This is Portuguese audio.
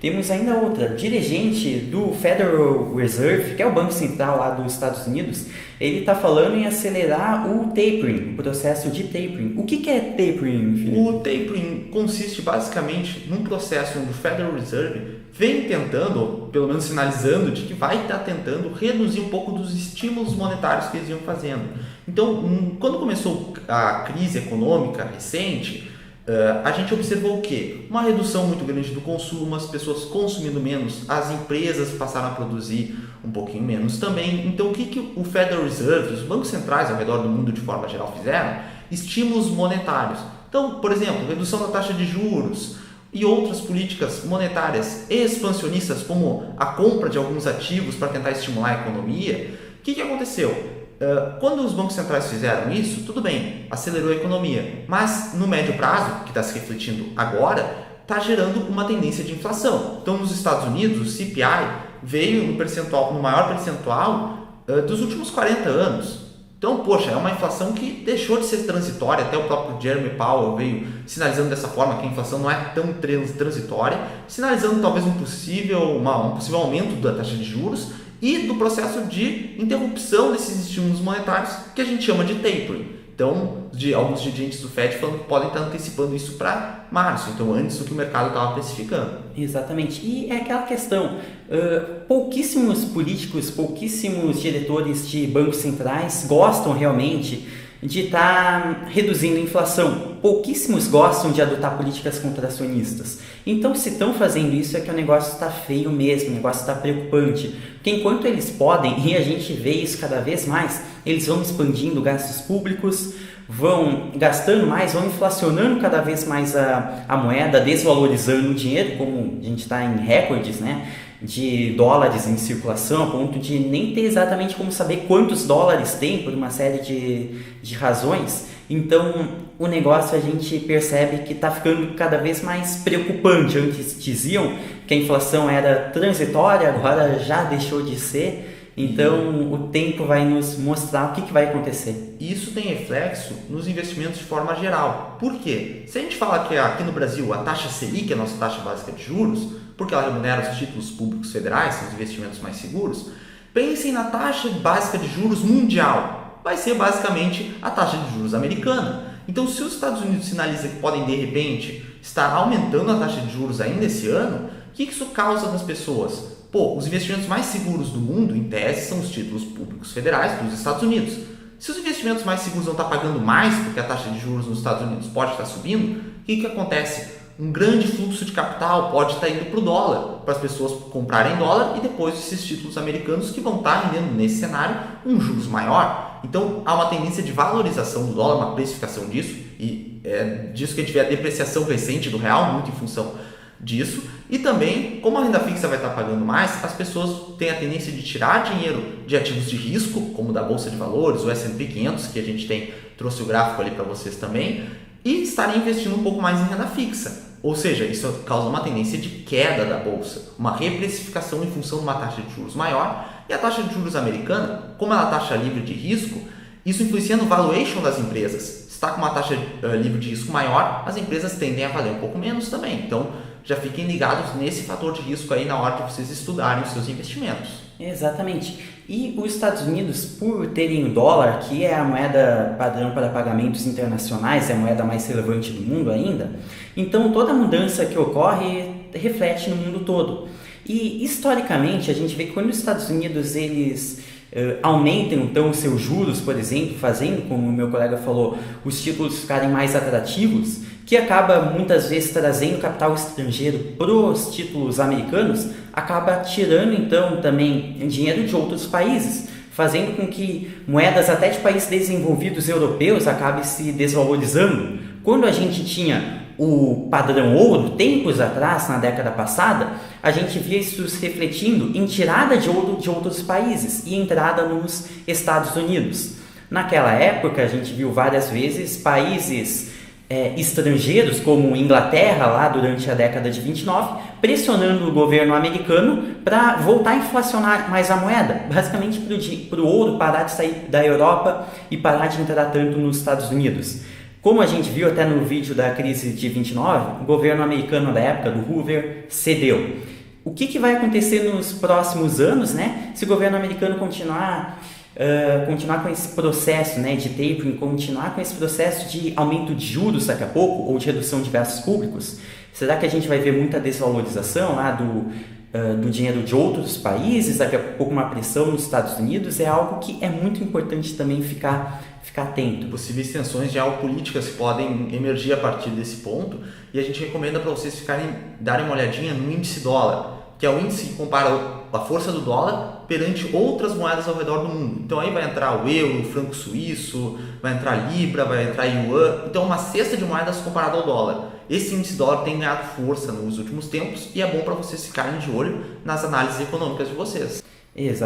temos ainda outra, dirigente do Federal Reserve, que é o Banco Central lá dos Estados Unidos, ele está falando em acelerar o tapering, o processo de tapering. O que é tapering, Felipe? O tapering consiste basicamente num processo onde o Federal Reserve vem tentando, ou pelo menos sinalizando, de que vai estar tentando reduzir um pouco dos estímulos monetários que eles iam fazendo. Então, quando começou a crise econômica recente, a gente observou o quê? Uma redução muito grande do consumo, as pessoas consumindo menos, as empresas passaram a produzir um pouquinho menos também. Então, o que o Federal Reserve, os bancos centrais ao redor do mundo de forma geral fizeram? Estímulos monetários. Então, por exemplo, redução da taxa de juros e outras políticas monetárias expansionistas, como a compra de alguns ativos para tentar estimular a economia. O que aconteceu? Quando os bancos centrais fizeram isso, tudo bem, acelerou a economia, mas no médio prazo, que está se refletindo agora, está gerando uma tendência de inflação. Então, nos Estados Unidos, o CPI veio no maior percentual dos últimos 40 anos. Então, poxa, é uma inflação que deixou de ser transitória, até o próprio Jeremy Powell veio sinalizando dessa forma que a inflação não é tão transitória, sinalizando talvez um possível aumento da taxa de juros e do processo de interrupção desses estímulos monetários que a gente chama de tapering. Então, alguns dirigentes do FED falando que podem estar antecipando isso para março, então antes do que o mercado estava precificando. Exatamente, e é aquela questão, pouquíssimos políticos, pouquíssimos diretores de bancos centrais gostam realmente de estar reduzindo a inflação. Pouquíssimos gostam de adotar políticas contracionistas. Então, se estão fazendo isso, é que o negócio está feio mesmo, o negócio está preocupante. Porque enquanto eles podem, e a gente vê isso cada vez mais, eles vão expandindo gastos públicos, vão gastando mais, vão inflacionando cada vez mais a moeda, desvalorizando o dinheiro, como a gente está em recordes, né, de dólares em circulação, a ponto de nem ter exatamente como saber quantos dólares tem por uma série de razões. Então, o negócio a gente percebe que está ficando cada vez mais preocupante. Antes diziam que a inflação era transitória, agora já deixou de ser. Então, o tempo vai nos mostrar o que vai acontecer. Isso tem reflexo nos investimentos de forma geral. Por quê? Se a gente fala que aqui no Brasil a taxa Selic é a nossa taxa básica de juros, porque ela remunera os títulos públicos federais, são os investimentos mais seguros, pensem na taxa básica de juros mundial. Vai ser basicamente a taxa de juros americana. Então, se os Estados Unidos sinalizam que podem, de repente, estar aumentando a taxa de juros ainda esse ano, o que isso causa nas pessoas? Os investimentos mais seguros do mundo, em tese, são os títulos públicos federais dos Estados Unidos. Se os investimentos mais seguros vão estar pagando mais porque a taxa de juros nos Estados Unidos pode estar subindo, o que acontece? Um grande fluxo de capital pode estar indo para o dólar, para as pessoas comprarem dólar e depois esses títulos americanos que vão estar rendendo nesse cenário um juros maior. Então, há uma tendência de valorização do dólar, uma precificação disso, e é disso que a gente vê a depreciação recente do real, muito em função disso. E também, como a renda fixa vai estar pagando mais, as pessoas têm a tendência de tirar dinheiro de ativos de risco, como da Bolsa de Valores, o S&P 500, que a gente trouxe o gráfico ali para vocês também, e estarem investindo um pouco mais em renda fixa. Ou seja, isso causa uma tendência de queda da Bolsa, uma reprecificação em função de uma taxa de juros maior. E a taxa de juros americana, como ela é uma taxa livre de risco, isso influencia no valuation das empresas. Se está com uma taxa livre de risco maior, as empresas tendem a valer um pouco menos também. Então, já fiquem ligados nesse fator de risco aí na hora de vocês estudarem os seus investimentos. Exatamente. E os Estados Unidos, por terem o dólar, que é a moeda padrão para pagamentos internacionais, é a moeda mais relevante do mundo ainda, então toda mudança que ocorre reflete no mundo todo. E historicamente a gente vê que quando os Estados Unidos eles aumentam então os seus juros, por exemplo, fazendo, como o meu colega falou, os títulos ficarem mais atrativos, que acaba muitas vezes trazendo capital estrangeiro para os títulos americanos, acaba tirando então também dinheiro de outros países, fazendo com que moedas até de países desenvolvidos europeus acabem se desvalorizando. Quando a gente tinha o padrão ouro, tempos atrás, na década passada, a gente via isso se refletindo em tirada de ouro de outros países e entrada nos Estados Unidos. Naquela época, a gente viu várias vezes países estrangeiros, como Inglaterra, lá durante a década de 29, pressionando o governo americano para voltar a inflacionar mais a moeda, basicamente para o ouro parar de sair da Europa e parar de entrar tanto nos Estados Unidos. Como a gente viu até no vídeo da crise de 29, o governo americano da época, do Hoover, cedeu. O que vai acontecer nos próximos anos, né? Se o governo americano continuar com esse processo, né, de tapering, continuar com esse processo de aumento de juros daqui a pouco, ou de redução de gastos públicos, será que a gente vai ver muita desvalorização lá do dinheiro de outros países, daqui a pouco uma pressão nos Estados Unidos? É algo que é muito importante também ficar atento. Possíveis tensões geopolíticas podem emergir a partir desse ponto, e a gente recomenda para vocês darem uma olhadinha no índice dólar, que é o índice que compara a força do dólar perante outras moedas ao redor do mundo. Então aí vai entrar o euro, o franco suíço, vai entrar a libra, vai entrar a yuan, então uma cesta de moedas comparada ao dólar. Esse índice dólar tem ganhado força nos últimos tempos e é bom para vocês ficarem de olho nas análises econômicas de vocês. Exato.